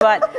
But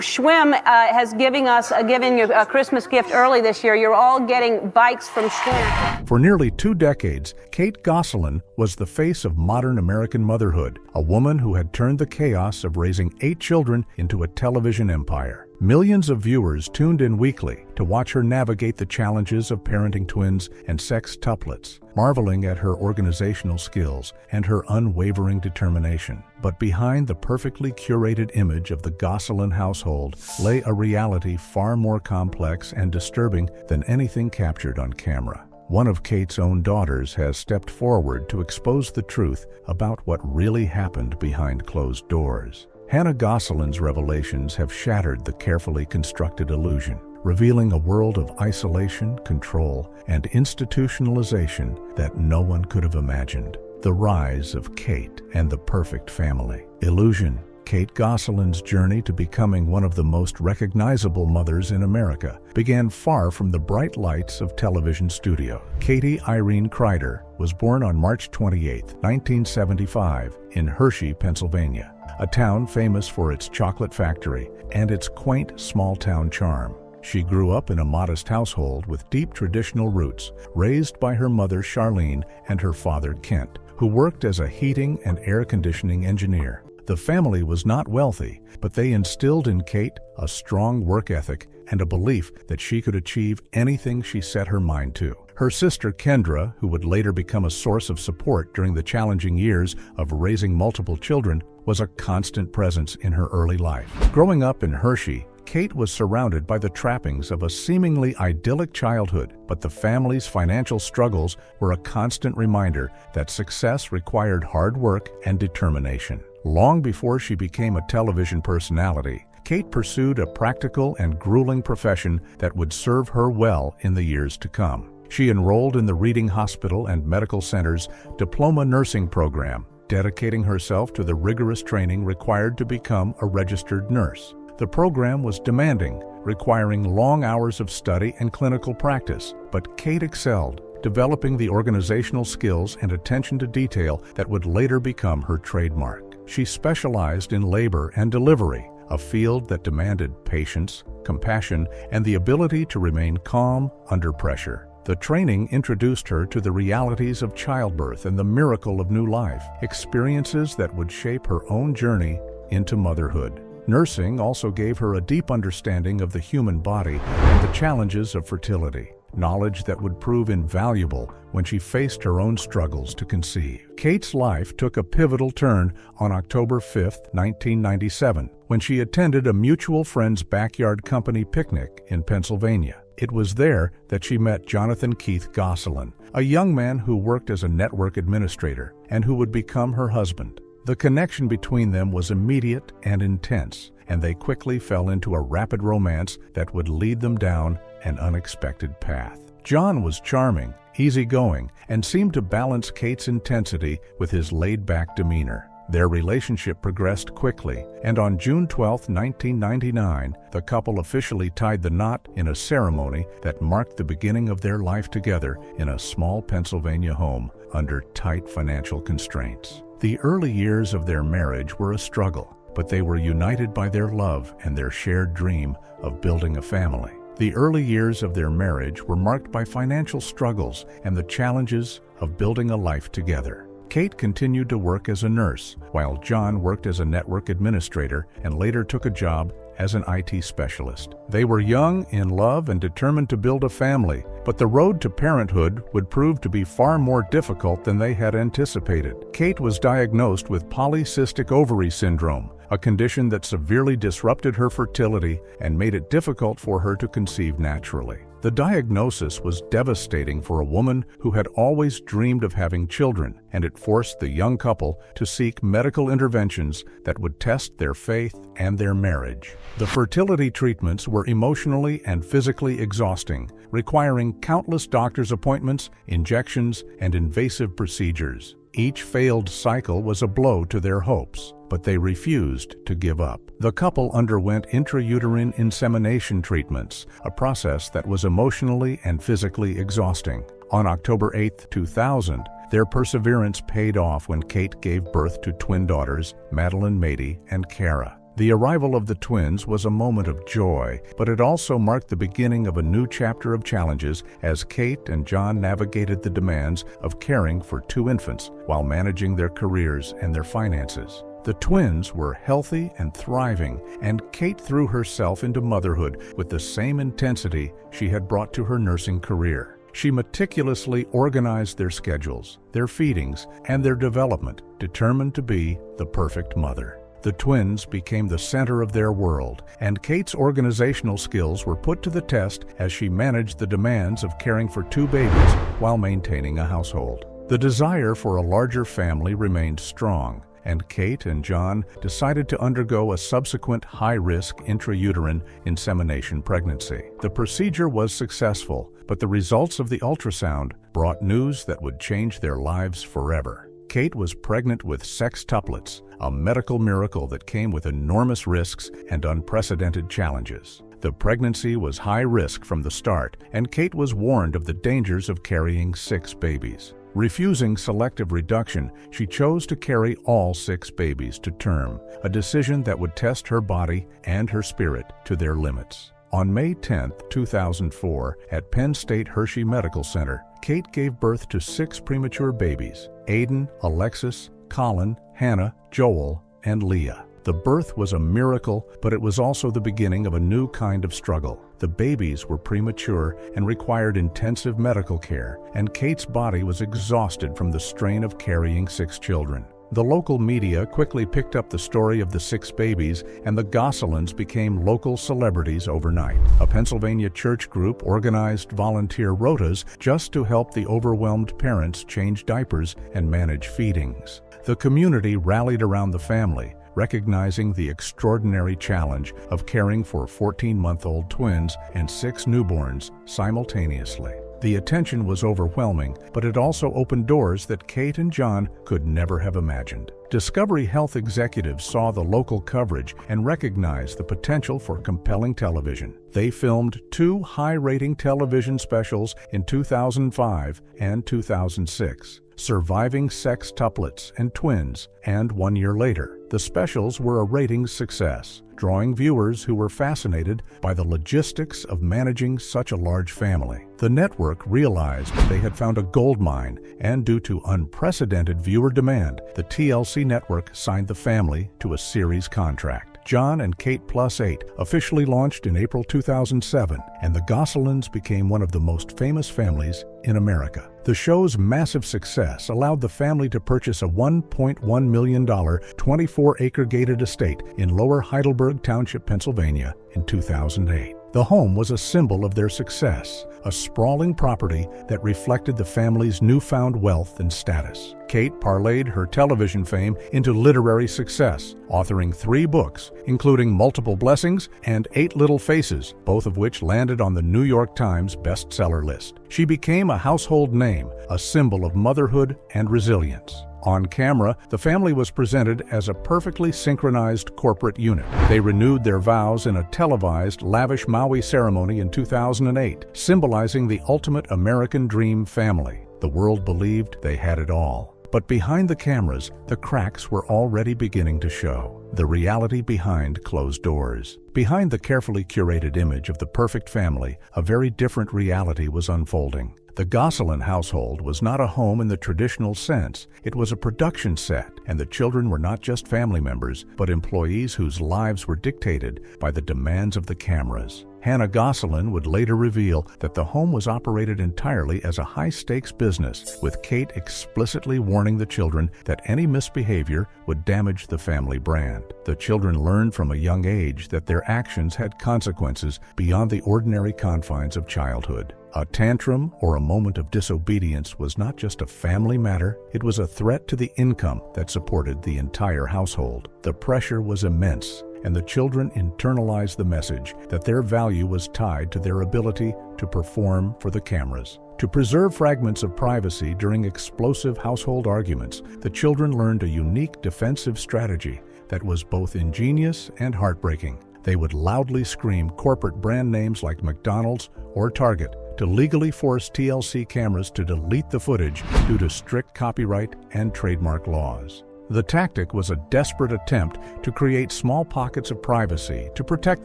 Schwinn has given you a Christmas gift early this year. You're all getting bikes from Schwinn. For nearly 2 decades, Kate Gosselin was the face of modern American motherhood, a woman who had turned the chaos of raising 8 children into a television empire. Millions of viewers tuned in weekly to watch her navigate the challenges of parenting twins and sextuplets, marveling at her organizational skills and her unwavering determination. But behind the perfectly curated image of the Gosselin household lay a reality far more complex and disturbing than anything captured on camera. One of Kate's own daughters has stepped forward to expose the truth about what really happened behind closed doors. Hannah Gosselin's revelations have shattered the carefully constructed illusion, revealing a world of isolation, control, and institutionalization that no one could have imagined. The rise of Kate and the perfect family. Illusion. Kate Gosselin's journey to becoming one of the most recognizable mothers in America began far from the bright lights of television studio. Katie Irene Kreider was born on March 28, 1975, in Hershey, Pennsylvania, a town famous for its chocolate factory and its quaint small-town charm. She grew up in a modest household with deep traditional roots, raised by her mother Charlene and her father Kent, who worked as a heating and air conditioning engineer. The family was not wealthy, but they instilled in Kate a strong work ethic and a belief that she could achieve anything she set her mind to. Her sister Kendra, who would later become a source of support during the challenging years of raising multiple children, was a constant presence in her early life. Growing up in Hershey, Kate was surrounded by the trappings of a seemingly idyllic childhood, but the family's financial struggles were a constant reminder that success required hard work and determination. Long before she became a television personality, Kate pursued a practical and grueling profession that would serve her well in the years to come. She enrolled in the Reading Hospital and Medical Center's diploma nursing program, dedicating herself to the rigorous training required to become a registered nurse. The program was demanding, requiring long hours of study and clinical practice, but Kate excelled, developing the organizational skills and attention to detail that would later become her trademark. She specialized in labor and delivery, a field that demanded patience, compassion, and the ability to remain calm under pressure. The training introduced her to the realities of childbirth and the miracle of new life, experiences that would shape her own journey into motherhood. Nursing also gave her a deep understanding of the human body and the challenges of fertility, knowledge that would prove invaluable when she faced her own struggles to conceive. Kate's life took a pivotal turn on October 5, 1997, when she attended a mutual friend's backyard company picnic in Pennsylvania. It was there that she met Jonathan Keith Gosselin, a young man who worked as a network administrator and who would become her husband. The connection between them was immediate and intense, and they quickly fell into a rapid romance that would lead them down an unexpected path. John was charming, easygoing, and seemed to balance Kate's intensity with his laid-back demeanor. Their relationship progressed quickly, and on June 12, 1999, the couple officially tied the knot in a ceremony that marked the beginning of their life together in a small Pennsylvania home under tight financial constraints. The early years of their marriage were a struggle, but they were united by their love and their shared dream of building a family. The early years of their marriage were marked by financial struggles and the challenges of building a life together. Kate continued to work as a nurse, while John worked as a network administrator and later took a job as an IT specialist. They were young, in love, and determined to build a family, but the road to parenthood would prove to be far more difficult than they had anticipated. Kate was diagnosed with polycystic ovary syndrome, a condition that severely disrupted her fertility and made it difficult for her to conceive naturally. The diagnosis was devastating for a woman who had always dreamed of having children, and it forced the young couple to seek medical interventions that would test their faith and their marriage. The fertility treatments were emotionally and physically exhausting, requiring countless doctor's appointments, injections, and invasive procedures. Each failed cycle was a blow to their hopes, but they refused to give up. The couple underwent intrauterine insemination treatments, a process that was emotionally and physically exhausting. On October 8, 2000, their perseverance paid off when Kate gave birth to twin daughters, Madeline Mady and Kara. The arrival of the twins was a moment of joy, but it also marked the beginning of a new chapter of challenges as Kate and John navigated the demands of caring for two infants while managing their careers and their finances. The twins were healthy and thriving, and Kate threw herself into motherhood with the same intensity she had brought to her nursing career. She meticulously organized their schedules, their feedings, and their development, determined to be the perfect mother. The twins became the center of their world, and Kate's organizational skills were put to the test as she managed the demands of caring for two babies while maintaining a household. The desire for a larger family remained strong, and Kate and John decided to undergo a subsequent high-risk intrauterine insemination pregnancy. The procedure was successful, but the results of the ultrasound brought news that would change their lives forever. Kate was pregnant with sextuplets, a medical miracle that came with enormous risks and unprecedented challenges. The pregnancy was high risk from the start, and Kate was warned of the dangers of carrying 6 babies. Refusing selective reduction, she chose to carry all 6 babies to term, a decision that would test her body and her spirit to their limits. On May 10, 2004, at Penn State Hershey Medical Center, Kate gave birth to 6 premature babies: Aiden, Alexis, Colin, Hannah, Joel, and Leah. The birth was a miracle, but it was also the beginning of a new kind of struggle. The babies were premature and required intensive medical care, and Kate's body was exhausted from the strain of carrying 6 children. The local media quickly picked up the story of the 6 babies, and the Gosselins became local celebrities overnight. A Pennsylvania church group organized volunteer rotas just to help the overwhelmed parents change diapers and manage feedings. The community rallied around the family, recognizing the extraordinary challenge of caring for 14-month-old twins and 6 newborns simultaneously. The attention was overwhelming, but it also opened doors that Kate and John could never have imagined. Discovery Health executives saw the local coverage and recognized the potential for compelling television. They filmed 2 high-rating television specials in 2005 and 2006. Surviving Sextuplets and Twins, and 1 year later. The specials were a ratings success, drawing viewers who were fascinated by the logistics of managing such a large family. The network realized they had found a goldmine, and due to unprecedented viewer demand, the TLC network signed the family to a series contract. John and Kate Plus 8 officially launched in April 2007, and the Gosselins became one of the most famous families in America. The show's massive success allowed the family to purchase a $1.1 million 24-acre gated estate in Lower Heidelberg Township, Pennsylvania in 2008. The home was a symbol of their success, a sprawling property that reflected the family's newfound wealth and status. Kate parlayed her television fame into literary success, authoring 3 books, including Multiple Blessings and 8 Little Faces, both of which landed on the New York Times bestseller list. She became a household name, a symbol of motherhood and resilience. On camera, the family was presented as a perfectly synchronized corporate unit. They renewed their vows in a televised, lavish Maui ceremony in 2008, symbolizing the ultimate American dream family. The world believed they had it all. But behind the cameras, the cracks were already beginning to show. The reality behind closed doors. Behind the carefully curated image of the perfect family, a very different reality was unfolding. The Gosselin household was not a home in the traditional sense. It was a production set, and the children were not just family members, but employees whose lives were dictated by the demands of the cameras. Hannah Gosselin would later reveal that the home was operated entirely as a high-stakes business, with Kate explicitly warning the children that any misbehavior would damage the family brand. The children learned from a young age that their actions had consequences beyond the ordinary confines of childhood. A tantrum or a moment of disobedience was not just a family matter, it was a threat to the income that supported the entire household. The pressure was immense, and the children internalized the message that their value was tied to their ability to perform for the cameras. To preserve fragments of privacy during explosive household arguments, the children learned a unique defensive strategy that was both ingenious and heartbreaking. They would loudly scream corporate brand names like McDonald's or Target to legally force TLC cameras to delete the footage due to strict copyright and trademark laws. The tactic was a desperate attempt to create small pockets of privacy to protect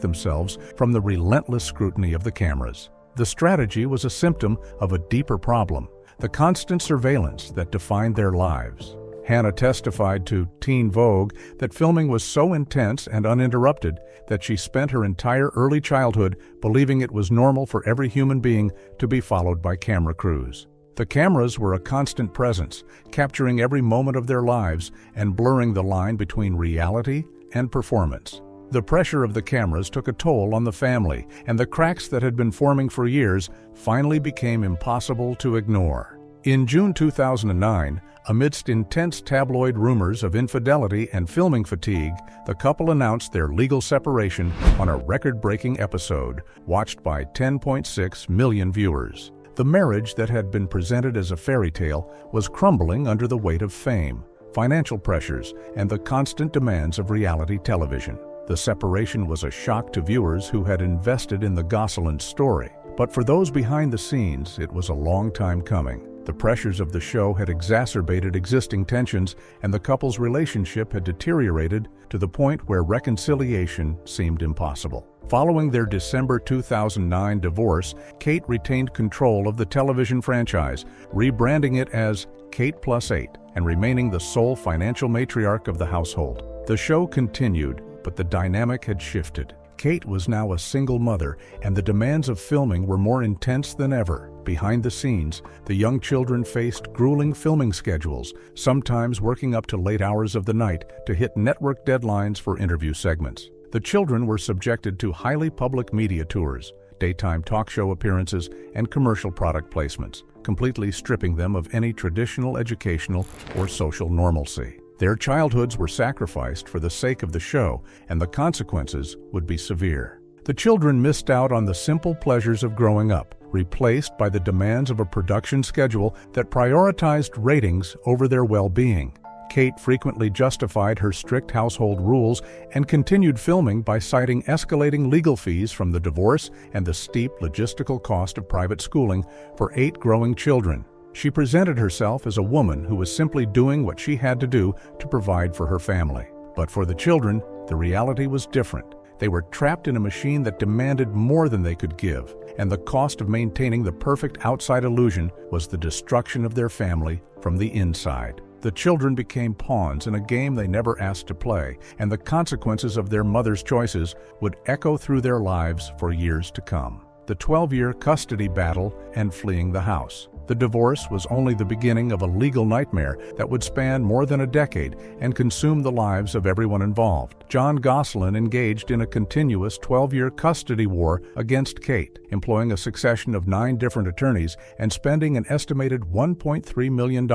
themselves from the relentless scrutiny of the cameras. The strategy was a symptom of a deeper problem, the constant surveillance that defined their lives. Hannah testified to Teen Vogue that filming was so intense and uninterrupted that she spent her entire early childhood believing it was normal for every human being to be followed by camera crews. The cameras were a constant presence, capturing every moment of their lives and blurring the line between reality and performance. The pressure of the cameras took a toll on the family, and the cracks that had been forming for years finally became impossible to ignore. In June 2009, amidst intense tabloid rumors of infidelity and filming fatigue, the couple announced their legal separation on a record-breaking episode, watched by 10.6 million viewers. The marriage that had been presented as a fairy tale was crumbling under the weight of fame, financial pressures, and the constant demands of reality television. The separation was a shock to viewers who had invested in the Gosselin story. But for those behind the scenes, it was a long time coming. The pressures of the show had exacerbated existing tensions, and the couple's relationship had deteriorated to the point where reconciliation seemed impossible. Following their December 2009 divorce, Kate retained control of the television franchise, rebranding it as Kate Plus 8 and remaining the sole financial matriarch of the household. The show continued, but the dynamic had shifted. Kate was now a single mother, and the demands of filming were more intense than ever. Behind the scenes, the young children faced grueling filming schedules, sometimes working up to late hours of the night to hit network deadlines for interview segments. The children were subjected to highly public media tours, daytime talk show appearances, and commercial product placements, completely stripping them of any traditional educational or social normalcy. Their childhoods were sacrificed for the sake of the show, and the consequences would be severe. The children missed out on the simple pleasures of growing up, replaced by the demands of a production schedule that prioritized ratings over their well-being. Kate frequently justified her strict household rules and continued filming by citing escalating legal fees from the divorce and the steep logistical cost of private schooling for 8 growing children. She presented herself as a woman who was simply doing what she had to do to provide for her family. But for the children, the reality was different. They were trapped in a machine that demanded more than they could give, and the cost of maintaining the perfect outside illusion was the destruction of their family from the inside. The children became pawns in a game they never asked to play, and the consequences of their mother's choices would echo through their lives for years to come. The 12-year custody battle and fleeing the house. The divorce was only the beginning of a legal nightmare that would span more than a decade and consume the lives of everyone involved. John Gosselin engaged in a continuous 12-year custody war against Kate, employing a succession of 9 different attorneys and spending an estimated $1.3 million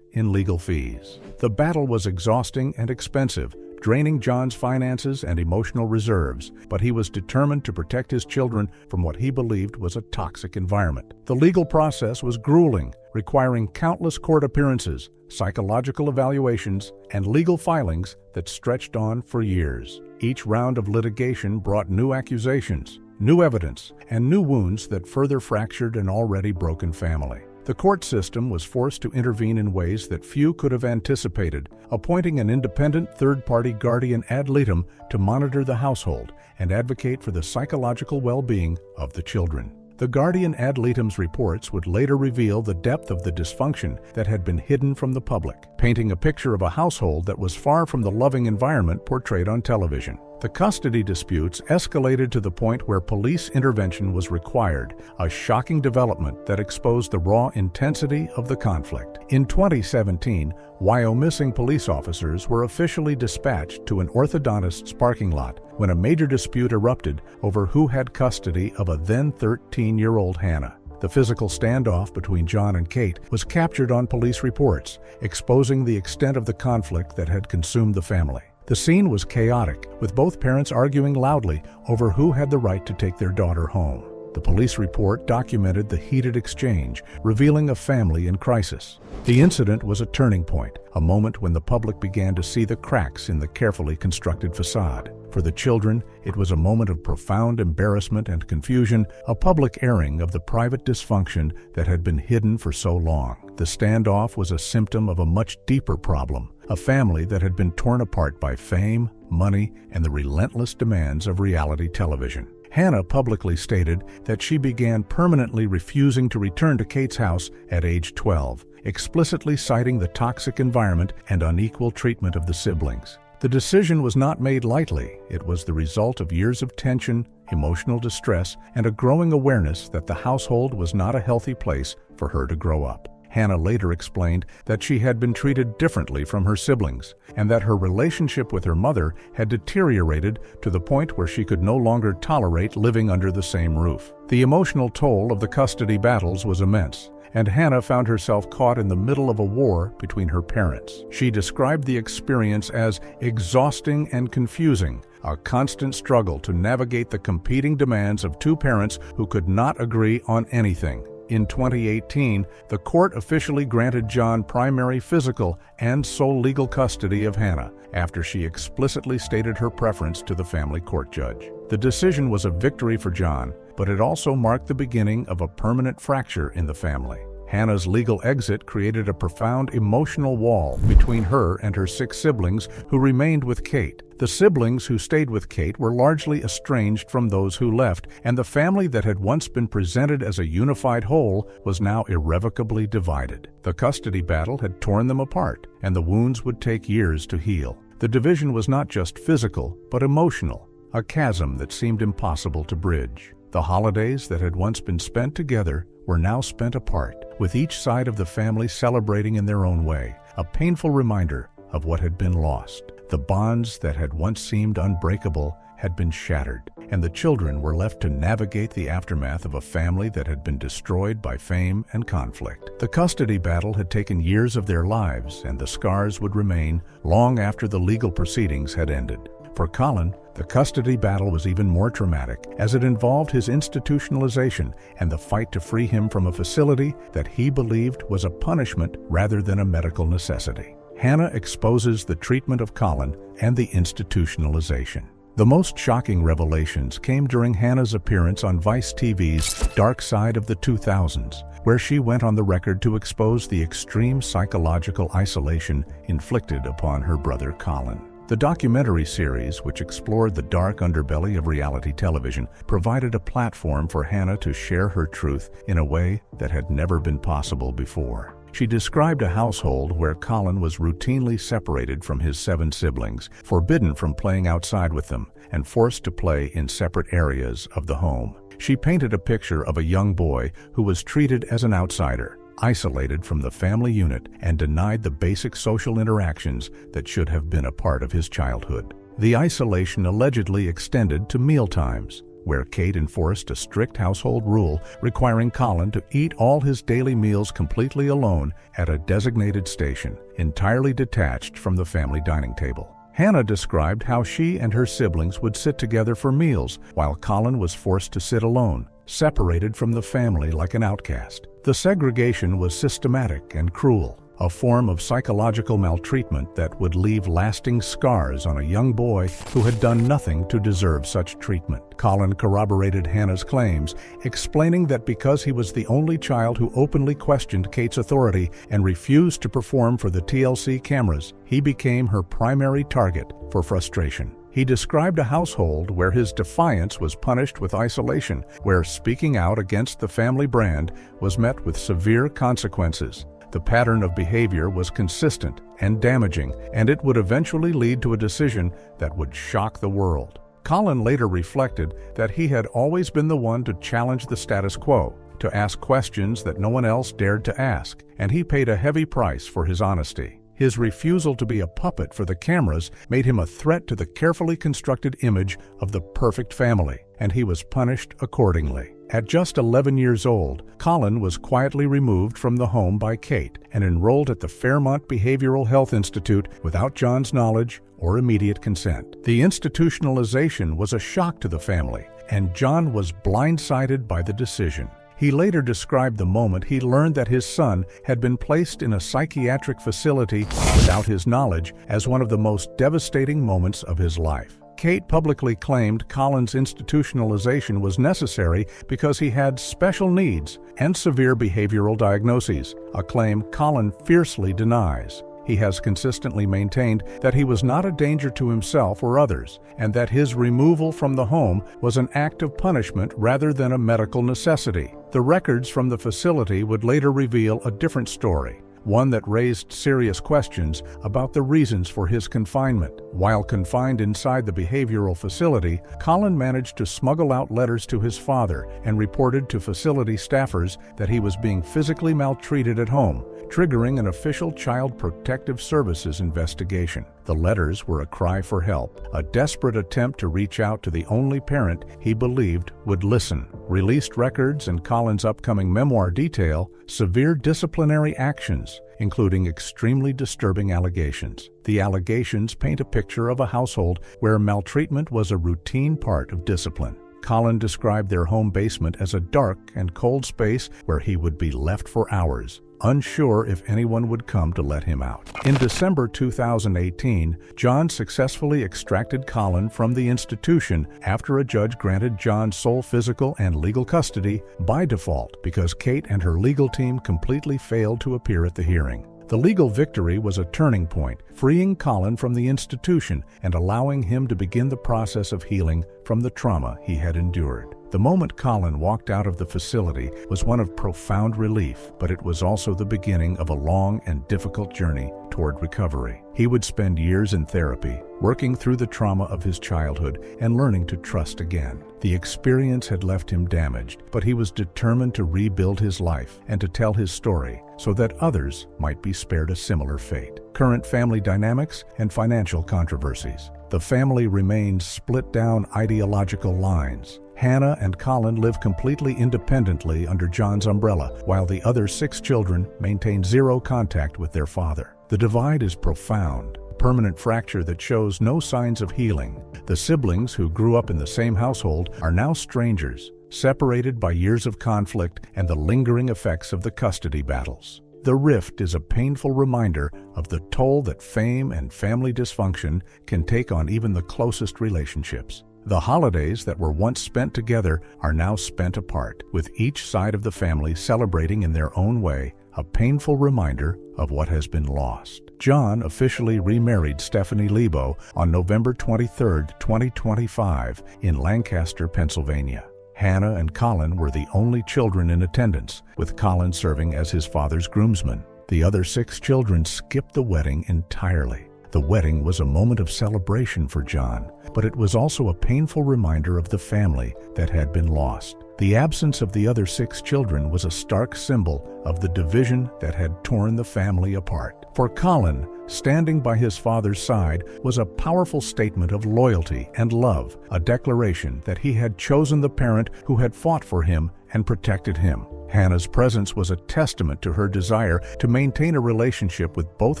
in legal fees. The battle was exhausting and expensive, draining John's finances and emotional reserves, but he was determined to protect his children from what he believed was a toxic environment. The legal process was grueling, requiring countless court appearances, psychological evaluations, and legal filings that stretched on for years. Each round of litigation brought new accusations, new evidence, and new wounds that further fractured an already broken family. The court system was forced to intervene in ways that few could have anticipated, appointing an independent third-party guardian ad litem to monitor the household and advocate for the psychological well-being of the children. The guardian ad litem's reports would later reveal the depth of the dysfunction that had been hidden from the public, painting a picture of a household that was far from the loving environment portrayed on television. The custody disputes escalated to the point where police intervention was required, a shocking development that exposed the raw intensity of the conflict. In 2017, Wyomissing police officers were officially dispatched to an orthodontist's parking lot when a major dispute erupted over who had custody of a then 13-year-old Hannah. The physical standoff between John and Kate was captured on police reports, exposing the extent of the conflict that had consumed the family. The scene was chaotic, with both parents arguing loudly over who had the right to take their daughter home. The police report documented the heated exchange, revealing a family in crisis. The incident was a turning point, a moment when the public began to see the cracks in the carefully constructed facade. For the children, it was a moment of profound embarrassment and confusion, a public airing of the private dysfunction that had been hidden for so long. The standoff was a symptom of a much deeper problem, a family that had been torn apart by fame, money, and the relentless demands of reality television. Hannah publicly stated that she began permanently refusing to return to Kate's house at age 12, explicitly citing the toxic environment and unequal treatment of the siblings. The decision was not made lightly. It was the result of years of tension, emotional distress, and a growing awareness that the household was not a healthy place for her to grow up. Hannah later explained that she had been treated differently from her siblings, and that her relationship with her mother had deteriorated to the point where she could no longer tolerate living under the same roof. The emotional toll of the custody battles was immense, and Hannah found herself caught in the middle of a war between her parents. She described the experience as exhausting and confusing, a constant struggle to navigate the competing demands of two parents who could not agree on anything. In 2018, the court officially granted John primary physical and sole legal custody of Hannah after she explicitly stated her preference to the family court judge. The decision was a victory for John, but it also marked the beginning of a permanent fracture in the family. Hannah's legal exit created a profound emotional wall between her and her 6 siblings who remained with Kate. The siblings who stayed with Kate were largely estranged from those who left, and the family that had once been presented as a unified whole was now irrevocably divided. The custody battle had torn them apart, and the wounds would take years to heal. The division was not just physical, but emotional, a chasm that seemed impossible to bridge. The holidays that had once been spent together were now spent apart, with each side of the family celebrating in their own way, a painful reminder of what had been lost. The bonds that had once seemed unbreakable had been shattered, and the children were left to navigate the aftermath of a family that had been destroyed by fame and conflict. The custody battle had taken years of their lives, and the scars would remain long after the legal proceedings had ended. For Colin, the custody battle was even more traumatic, as it involved his institutionalization and the fight to free him from a facility that he believed was a punishment rather than a medical necessity. Hannah exposes the treatment of Colin and the institutionalization. The most shocking revelations came during Hannah's appearance on Vice TV's Dark Side of the 2000s, where she went on the record to expose the extreme psychological isolation inflicted upon her brother Colin. The documentary series, which explored the dark underbelly of reality television, provided a platform for Hannah to share her truth in a way that had never been possible before. She described a household where Colin was routinely separated from his 7 siblings, forbidden from playing outside with them, and forced to play in separate areas of the home. She painted a picture of a young boy who was treated as an outsider, isolated from the family unit, and denied the basic social interactions that should have been a part of his childhood. The isolation allegedly extended to mealtimes, where Kate enforced a strict household rule requiring Colin to eat all his daily meals completely alone at a designated station, entirely detached from the family dining table. Hannah described how she and her siblings would sit together for meals while Colin was forced to sit alone, separated from the family like an outcast. The segregation was systematic and cruel, a form of psychological maltreatment that would leave lasting scars on a young boy who had done nothing to deserve such treatment. Colin corroborated Hannah's claims, explaining that because he was the only child who openly questioned Kate's authority and refused to perform for the TLC cameras, he became her primary target for frustration. He described a household where his defiance was punished with isolation, where speaking out against the family brand was met with severe consequences. The pattern of behavior was consistent and damaging, and it would eventually lead to a decision that would shock the world. Colin later reflected that he had always been the one to challenge the status quo, to ask questions that no one else dared to ask, and he paid a heavy price for his honesty. His refusal to be a puppet for the cameras made him a threat to the carefully constructed image of the perfect family, and he was punished accordingly. At just 11 years old, Colin was quietly removed from the home by Kate and enrolled at the Fairmont Behavioral Health Institute without John's knowledge or immediate consent. The institutionalization was a shock to the family, and John was blindsided by the decision. He later described the moment he learned that his son had been placed in a psychiatric facility without his knowledge as one of the most devastating moments of his life. Kate publicly claimed Colin's institutionalization was necessary because he had special needs and severe behavioral diagnoses, a claim Colin fiercely denies. He has consistently maintained that he was not a danger to himself or others, and that his removal from the home was an act of punishment rather than a medical necessity. The records from the facility would later reveal a different story, one that raised serious questions about the reasons for his confinement. While confined inside the behavioral facility, Colin managed to smuggle out letters to his father and reported to facility staffers that he was being physically maltreated at home, triggering an official Child Protective Services investigation. The letters were a cry for help, a desperate attempt to reach out to the only parent he believed would listen. Released records and Colin's upcoming memoir detail severe disciplinary actions, including extremely disturbing allegations. The allegations paint a picture of a household where maltreatment was a routine part of discipline. Colin described their home basement as a dark and cold space where he would be left for hours, unsure if anyone would come to let him out. In December 2018, John successfully extracted Colin from the institution after a judge granted John sole physical and legal custody by default because Kate and her legal team completely failed to appear at the hearing. The legal victory was a turning point, freeing Colin from the institution and allowing him to begin the process of healing from the trauma he had endured. The moment Colin walked out of the facility was one of profound relief, but it was also the beginning of a long and difficult journey toward recovery. He would spend years in therapy, working through the trauma of his childhood and learning to trust again. The experience had left him damaged, but he was determined to rebuild his life and to tell his story so that others might be spared a similar fate. Current family dynamics and financial controversies. The family remains split down ideological lines. Hannah and Colin live completely independently under John's umbrella, while the other 6 children maintain zero contact with their father. The divide is profound, a permanent fracture that shows no signs of healing. The siblings who grew up in the same household are now strangers, separated by years of conflict and the lingering effects of the custody battles. The rift is a painful reminder of the toll that fame and family dysfunction can take on even the closest relationships. The holidays that were once spent together are now spent apart, with each side of the family celebrating in their own way, a painful reminder of what has been lost. John officially remarried Stephanie Lebo on November 23, 2025, in Lancaster, Pennsylvania. Hannah and Colin were the only children in attendance, with Colin serving as his father's groomsman. The other 6 children skipped the wedding entirely. The wedding was a moment of celebration for John, but it was also a painful reminder of the family that had been lost. The absence of the other 6 children was a stark symbol of the division that had torn the family apart. For Colin, standing by his father's side was a powerful statement of loyalty and love, a declaration that he had chosen the parent who had fought for him and protected him. Hannah's presence was a testament to her desire to maintain a relationship with both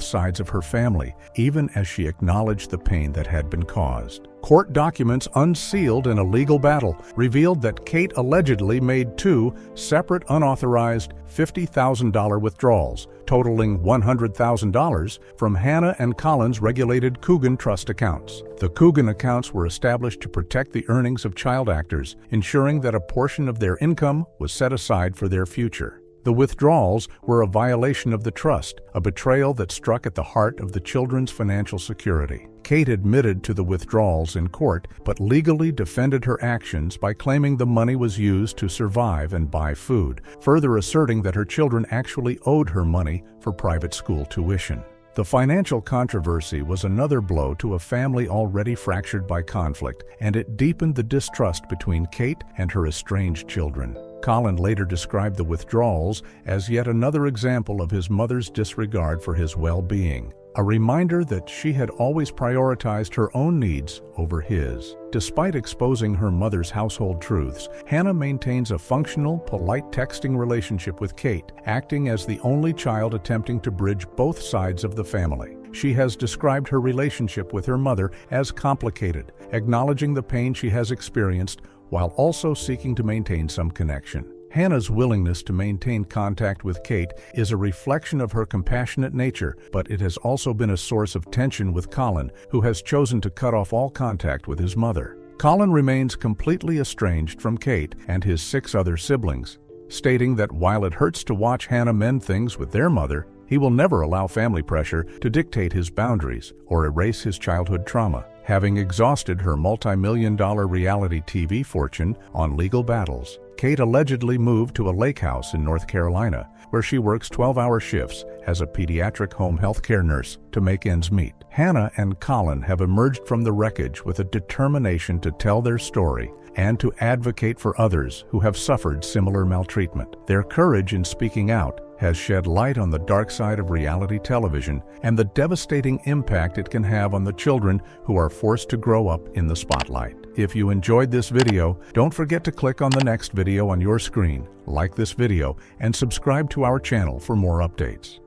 sides of her family, even as she acknowledged the pain that had been caused. Court documents unsealed in a legal battle revealed that Kate allegedly made 2 separate unauthorized $50,000 withdrawals, totaling $100,000 from Hannah and Colin's regulated Coogan Trust accounts. The Coogan accounts were established to protect the earnings of child actors, ensuring that a portion of their income was set aside for their future. The withdrawals were a violation of the trust, a betrayal that struck at the heart of the children's financial security. Kate admitted to the withdrawals in court, but legally defended her actions by claiming the money was used to survive and buy food, further asserting that her children actually owed her money for private school tuition. The financial controversy was another blow to a family already fractured by conflict, and it deepened the distrust between Kate and her estranged children. Colin later described the withdrawals as yet another example of his mother's disregard for his well-being. a reminder that she had always prioritized her own needs over his. Despite exposing her mother's household truths, Hannah maintains a functional, polite texting relationship with Kate, acting as the only child attempting to bridge both sides of the family. She has described her relationship with her mother as complicated, acknowledging the pain she has experienced while also seeking to maintain some connection. Hannah's willingness to maintain contact with Kate is a reflection of her compassionate nature, but it has also been a source of tension with Colin, who has chosen to cut off all contact with his mother. Colin remains completely estranged from Kate and his 6 other siblings, stating that while it hurts to watch Hannah mend things with their mother, he will never allow family pressure to dictate his boundaries or erase his childhood trauma. Having exhausted her multi-million-dollar reality TV fortune on legal battles, Kate allegedly moved to a lake house in North Carolina, where she works 12-hour shifts as a pediatric home health care nurse to make ends meet. Hannah and Colin have emerged from the wreckage with a determination to tell their story and to advocate for others who have suffered similar maltreatment. Their courage in speaking out has shed light on the dark side of reality television and the devastating impact it can have on the children who are forced to grow up in the spotlight. If you enjoyed this video, don't forget to click on the next video on your screen, like this video, and subscribe to our channel for more updates.